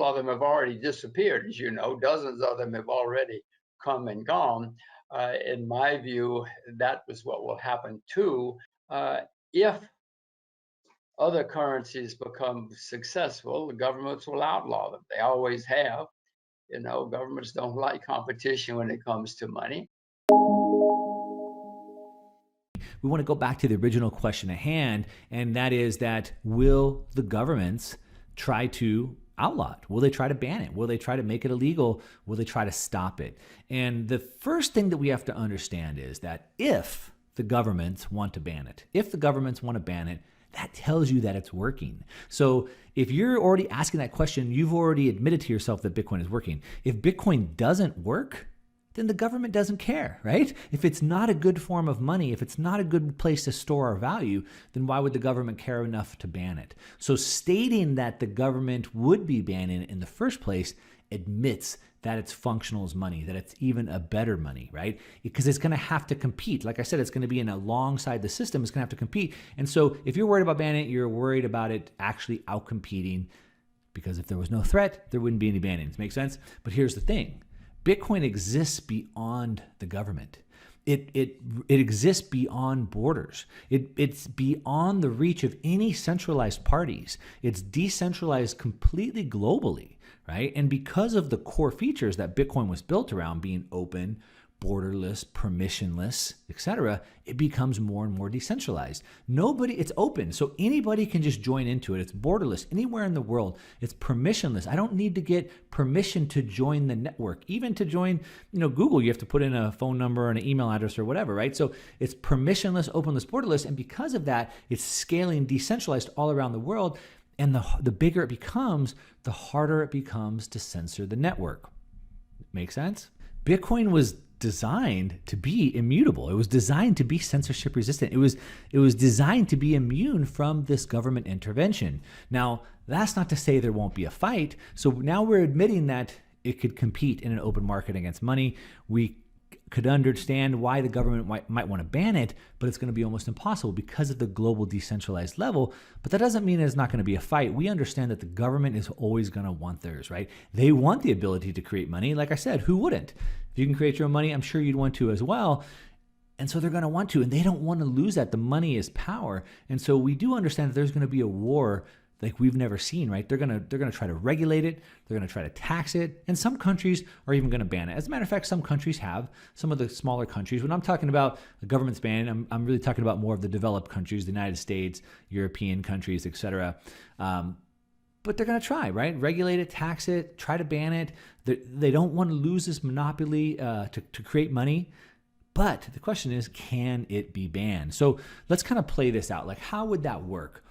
of them have already disappeared, as you know. Dozens of them have already come and gone. In my view, that was what will happen too. If other currencies become successful, the governments will outlaw them. They always have. You know, governments don't like competition when it comes to money. We want to go back to the original question at hand, and that is that will the governments try to outlaw it? Will they try to ban it? Will they try to make it illegal? Will they try to stop it? And the first thing that we have to understand is that if the governments want to ban it, that tells you that it's working. So if you're already asking that question, you've already admitted to yourself that Bitcoin is working. If Bitcoin doesn't work, then the government doesn't care, right? If it's not a good form of money, if it's not a good place to store our value, then why would the government care enough to ban it? So stating that the government would be banning it in the first place admits that it's functional as money, that it's even a better money, right? Because it's going to have to compete. Like I said, it's going to be in alongside the system. It's going to have to compete. And so if you're worried about banning it, you're worried about it actually outcompeting, because if there was no threat, there wouldn't be any bannings. Make sense? But here's the thing. Bitcoin exists beyond the government. It exists beyond borders. It's beyond the reach of any centralized parties. It's decentralized completely globally, right? And because of the core features that Bitcoin was built around, being open, borderless, permissionless, etc., it becomes more and more decentralized. It's open, so anybody can just join into it. It's borderless anywhere in the world. It's permissionless. I don't need to get permission to join the network. Even to join, Google, you have to put in a phone number and an email address or whatever, right? So it's permissionless, openless, borderless, and because of that, it's scaling decentralized all around the world. And the bigger it becomes, the harder it becomes to censor the network. Make sense? Bitcoin was designed to be immutable. It was designed to be censorship resistant. It was designed to be immune from this government intervention. Now, that's not to say there won't be a fight. So now we're admitting that it could compete in an open market against money. We could understand why the government might want to ban it, but it's going to be almost impossible because of the global decentralized level. But that doesn't mean it's not going to be a fight. We understand that the government is always going to want theirs, right? They want the ability to create money. Like I said, who wouldn't? If you can create your own money, I'm sure you'd want to as well. And so they're going to want to, and they don't want to lose that. The money is power. And so we do understand that there's going to be a war like we've never seen, right? They're gonna try to regulate it. They're gonna try to tax it, and some countries are even gonna ban it. As a matter of fact, some countries have. Some of the smaller countries. When I'm talking about the government's ban, I'm really talking about more of the developed countries, the United States, European countries, etc. But they're gonna try, right? Regulate it, tax it, try to ban it. They don't want to lose this monopoly to create money. But the question is, can it be banned? So let's kind of play this out. Like, how would that work?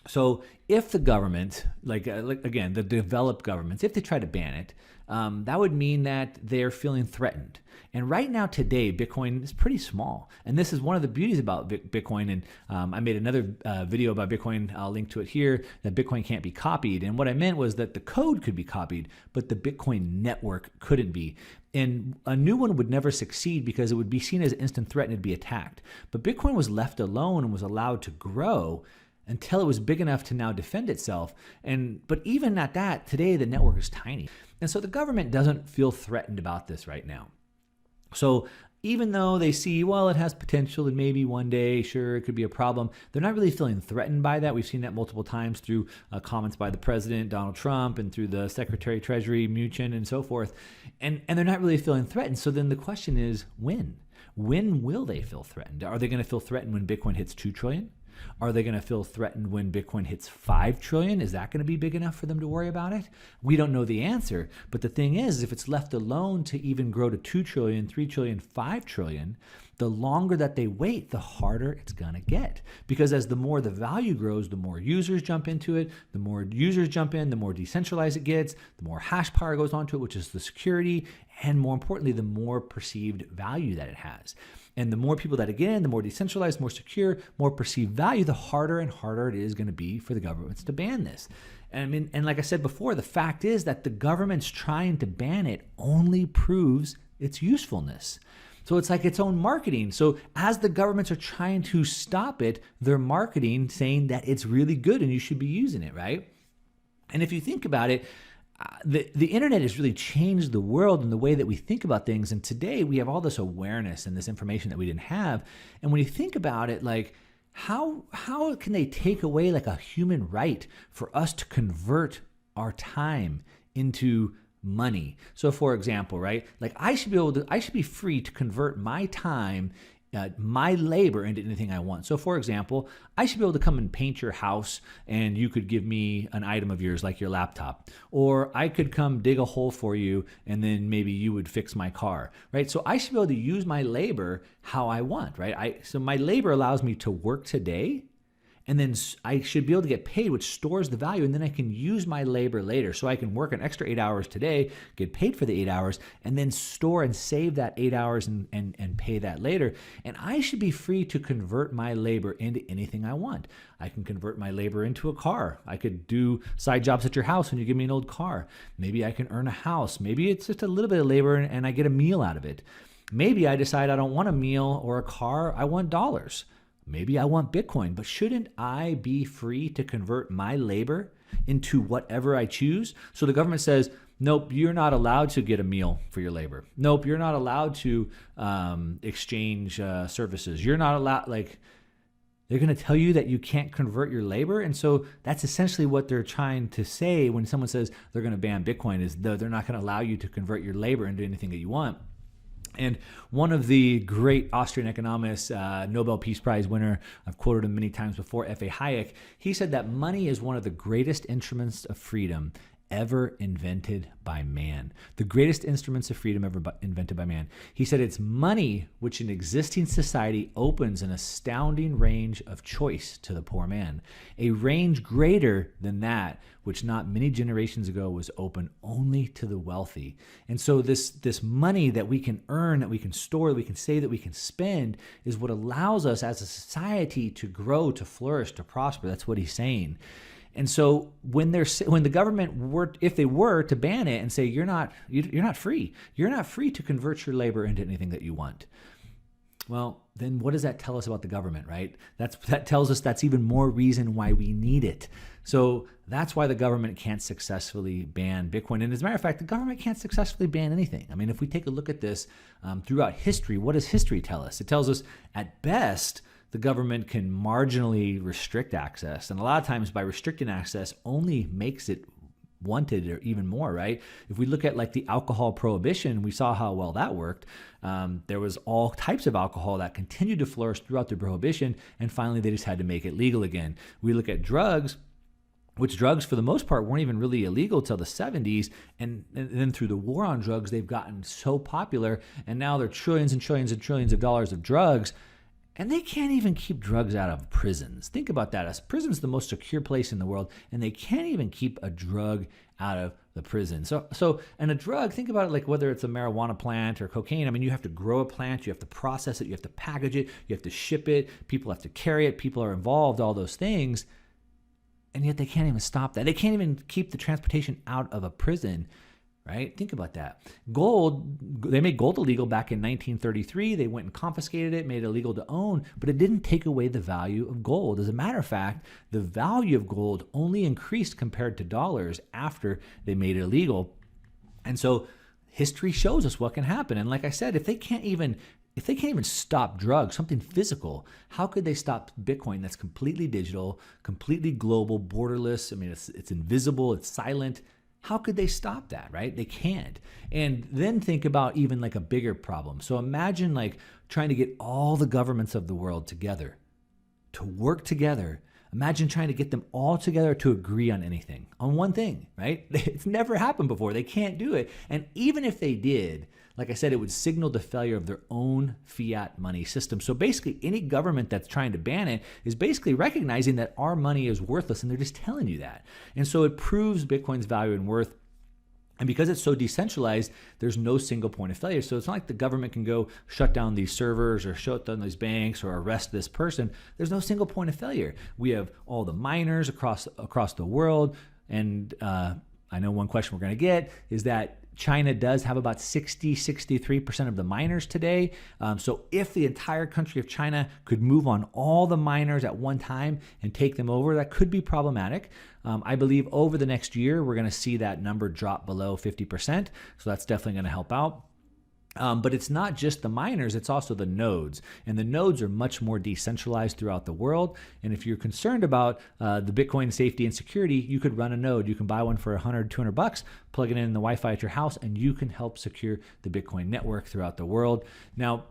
So if the government, like again, the developed governments, if they try to ban it, that would mean that they're feeling threatened. And right now today, Bitcoin is pretty small. And this is one of the beauties about Bitcoin. And I made another video about Bitcoin. I'll link to it here, that Bitcoin can't be copied. And what I meant was that the code could be copied, but the Bitcoin network couldn't be. And a new one would never succeed because it would be seen as an instant threat and it'd be attacked. But Bitcoin was left alone and was allowed to grow until it was big enough to now defend itself. But even at that, today the network is tiny. And so the government doesn't feel threatened about this right now. So even though they see, well, it has potential and maybe one day, sure, it could be a problem, they're not really feeling threatened by that. We've seen that multiple times through comments by the president, Donald Trump, and through the Secretary of Treasury, Mnuchin, and so forth. And they're not really feeling threatened. So then the question is, when? When will they feel threatened? Are they going to feel threatened when Bitcoin hits 2 trillion? Are they going to feel threatened when Bitcoin hits 5 trillion? Is that going to be big enough for them to worry about it? We don't know the answer. But the thing is, if it's left alone to even grow to 2 trillion, 3 trillion, 5 trillion, the longer that they wait, the harder it's going to get. Because as the more the value grows, the more users jump into it. The more users jump in, the more decentralized it gets, the more hash power goes onto it, which is the security, and more importantly, the more perceived value that it has. And the more people that get in, the more decentralized, more secure, more perceived value, the harder and harder it is going to be for the governments to ban this. And like I said before, the fact is that the government's trying to ban it only proves its usefulness. So it's like its own marketing. So as the governments are trying to stop it, they're marketing saying that it's really good and you should be using it, right? And if you think about it, the internet has really changed the world and the way that we think about things. And today we have all this awareness and this information that we didn't have. And when you think about it, like how can they take away like a human right for us to convert our time into money? So for example, right, like I should be free to convert my time, my labor into anything I want. So for example, I should be able to come and paint your house and you could give me an item of yours like your laptop. Or I could come dig a hole for you and then maybe you would fix my car, right? So I should be able to use my labor how I want, right? So my labor allows me to work today, and then I should be able to get paid, which stores the value, and then I can use my labor later. So I can work an extra 8 hours today, get paid for the 8 hours, and then store and save that 8 hours and pay that later. And I should be free to convert my labor into anything I want. I can convert my labor into a car. I could do side jobs at your house when you give me an old car. Maybe I can earn a house. Maybe it's just a little bit of labor and I get a meal out of it. Maybe I decide I don't want a meal or a car, I want dollars. Maybe I want Bitcoin, but shouldn't I be free to convert my labor into whatever I choose? So the government says, nope, you're not allowed to get a meal for your labor. Nope, you're not allowed to exchange services. You're not allowed, like, they're going to tell you that you can't convert your labor. And so that's essentially what they're trying to say when someone says they're going to ban Bitcoin, is they're not going to allow you to convert your labor into anything that you want. And one of the great Austrian economists, Nobel Peace Prize winner, I've quoted him many times before, F.A. Hayek, he said that money is one of the greatest instruments of freedom ever invented by man. The greatest instruments of freedom ever invented by man. He said it's money which in existing society opens an astounding range of choice to the poor man, a range greater than that which not many generations ago was open only to the wealthy. And so this money that we can earn, that we can store, that we can save, that we can spend is what allows us as a society to grow, to flourish, to prosper. That's what he's saying. And so when the government were, if they were to ban it and say you're not free to convert your labor into anything that you want, well, then what does that tell us about the government, right? That tells us that's even more reason why we need it. So that's why the government can't successfully ban Bitcoin. And as a matter of fact, the government can't successfully ban anything. I mean, if we take a look at this throughout history, what does history tell us? It tells us at best, the government can marginally restrict access. And a lot of times by restricting access only makes it wanted or even more, right? If we look at like the alcohol prohibition, we saw how well that worked. There was all types of alcohol that continued to flourish throughout the prohibition, and finally they just had to make it legal again. We look at drugs, which drugs for the most part weren't even really illegal till the 70s, and then through the war on drugs, they've gotten so popular, and now they're trillions and trillions and trillions of dollars of drugs. And they can't even keep drugs out of prisons. Think about that. Prison's the most secure place in the world, and they can't even keep a drug out of the prison. And a drug, think about it like whether it's a marijuana plant or cocaine. I mean, you have to grow a plant, you have to process it, you have to package it, you have to ship it, people have to carry it, people are involved, all those things. And yet they can't even stop that. They can't even keep the transportation out of a prison. Right? Think about that. Gold, they made gold illegal back in 1933. They went and confiscated it, made it illegal to own, but it didn't take away the value of gold. As a matter of fact, the value of gold only increased compared to dollars after they made it illegal. And so history shows us what can happen. And like I said, if they can't even stop drugs, something physical, how could they stop Bitcoin that's completely digital, completely global, borderless? I mean, it's invisible, it's silent. How could they stop that, right? They can't. And then think about even like a bigger problem. So imagine like trying to get all the governments of the world together to work together. Imagine trying to get them all together to agree on anything, on one thing, right? It's never happened before. They can't do it. And even if they did, like I said, it would signal the failure of their own fiat money system. So basically, any government that's trying to ban it is basically recognizing that our money is worthless, and they're just telling you that. And so it proves Bitcoin's value and worth. And because it's so decentralized, there's no single point of failure. So it's not like the government can go shut down these servers or shut down these banks or arrest this person. There's no single point of failure. We have all the miners across the world. And I know one question we're going to get is that China does have about 63% of the miners today. So if the entire country of China could move on all the miners at one time and take them over, that could be problematic. I believe over the next year, we're going to see that number drop below 50%. So that's definitely going to help out. But it's not just the miners, it's also the nodes. And the nodes are much more decentralized throughout the world. And if you're concerned about the Bitcoin safety and security, you could run a node. You can buy one for $100, $200, plug it in the Wi-Fi at your house, and you can help secure the Bitcoin network throughout the world. Now,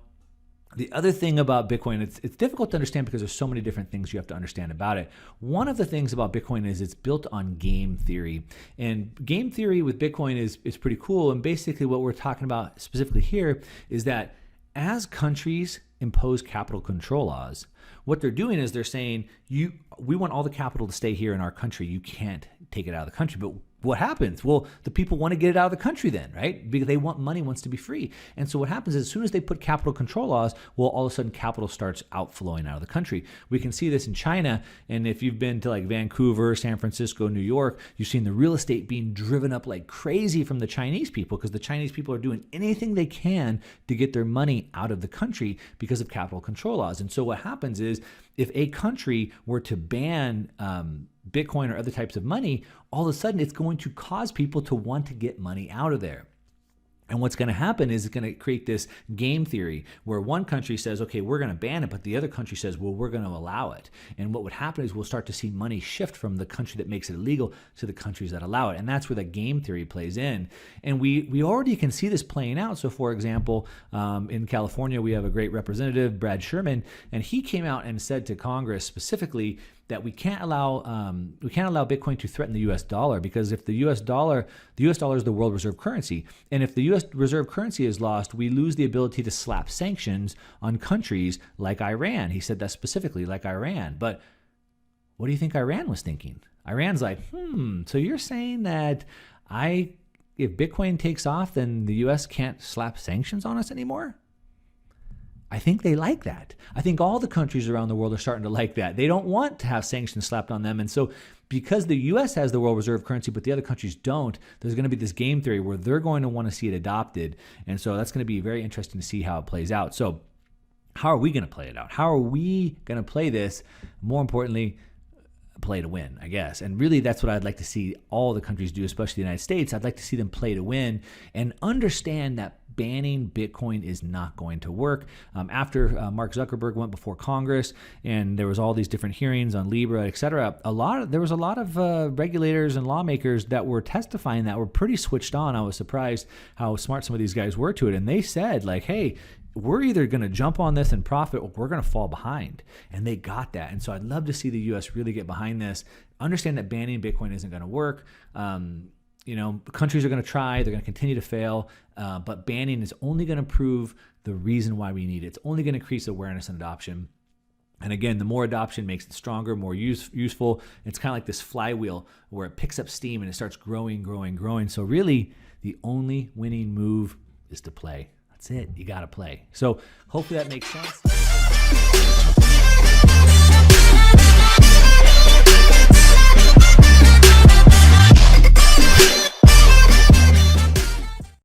the other thing about Bitcoin, it's difficult to understand because there's so many different things you have to understand about it. One of the things about Bitcoin is it's built on game theory. And game theory with Bitcoin is pretty cool. And basically what we're talking about specifically here is that as countries impose capital control laws, what they're doing is they're saying, we want all the capital to stay here in our country. You can't take it out of the country. But what happens? Well, the people want to get it out of the country then, right? Because money wants to be free. And so what happens is as soon as they put capital control laws, well, all of a sudden capital starts outflowing out of the country. We can see this in China. And if you've been to like Vancouver, San Francisco, New York, you've seen the real estate being driven up like crazy from the Chinese people because the Chinese people are doing anything they can to get their money out of the country because of capital control laws. And so what happens is if a country were to ban Bitcoin or other types of money, all of a sudden it's going to cause people to want to get money out of there. And what's going to happen is it's going to create this game theory where one country says, okay, we're going to ban it, but the other country says, well, we're going to allow it. And what would happen is we'll start to see money shift from the country that makes it illegal to the countries that allow it. And that's where the game theory plays in. And we already can see this playing out. So for example, in California, we have a great representative, Brad Sherman, and he came out and said to Congress specifically that we can't allow Bitcoin to threaten the U.S. dollar because if the U.S. dollar is the world reserve currency, and if the U.S. reserve currency is lost, we lose the ability to slap sanctions on countries like Iran. He said that specifically, like Iran. But what do you think Iran was thinking? Iran's like, so you're saying that if Bitcoin takes off, then the U.S. can't slap sanctions on us anymore? I think they like that. I think all the countries around the world are starting to like that. They don't want to have sanctions slapped on them. And so because the U.S. has the world reserve currency, but the other countries don't, there's going to be this game theory where they're going to want to see it adopted. And so that's going to be very interesting to see how it plays out. So how are we going to play it out? How are we going to play this? More importantly, play to win, I guess. And really that's what I'd like to see all the countries do, especially the United States. I'd like to see them play to win and understand that banning Bitcoin is not going to work. After Mark Zuckerberg went before Congress and there was all these different hearings on Libra, et cetera, there was a lot of regulators and lawmakers that were testifying that were pretty switched on. I was surprised how smart some of these guys were to it. And they said like, hey, we're either going to jump on this and profit or we're going to fall behind. And they got that. And so I'd love to see the U.S. really get behind this, understand that banning Bitcoin isn't going to work. Countries are going to try, they're going to continue to fail, but banning is only going to prove the reason why we need it. It's only going to increase awareness and adoption. And again, the more adoption makes it stronger, more useful. It's kind of like this flywheel where it picks up steam and it starts growing. So really, the only winning move is to play. That's it. You got to play. So hopefully that makes sense.